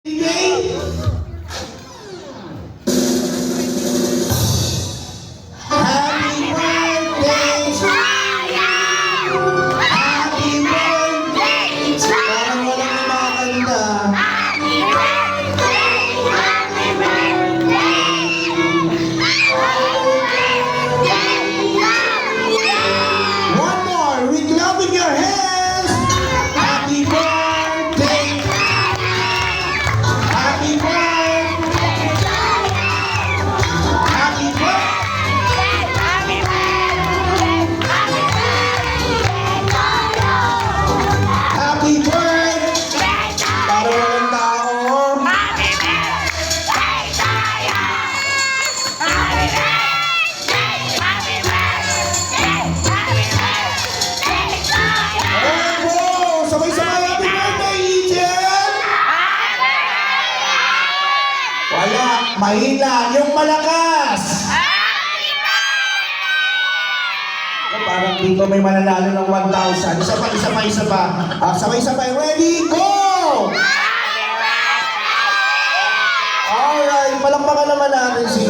Happy birthday to you! Happy birthday to you! Parang walang kumakanta. Happy birthday! Happy birthday! One more, with love in your hands. Happy birthday. Happy birthday. Happy birthday. Happy birthday. Para walang tao. Ayan po, sabay-sabay happy birthday, Ijel. Wala, mahina, yung malakas. Parang dito may mananalo ng 1,000. Isa pa. Sabay-sabay, ready, go! Alright, palakpakan naman natin si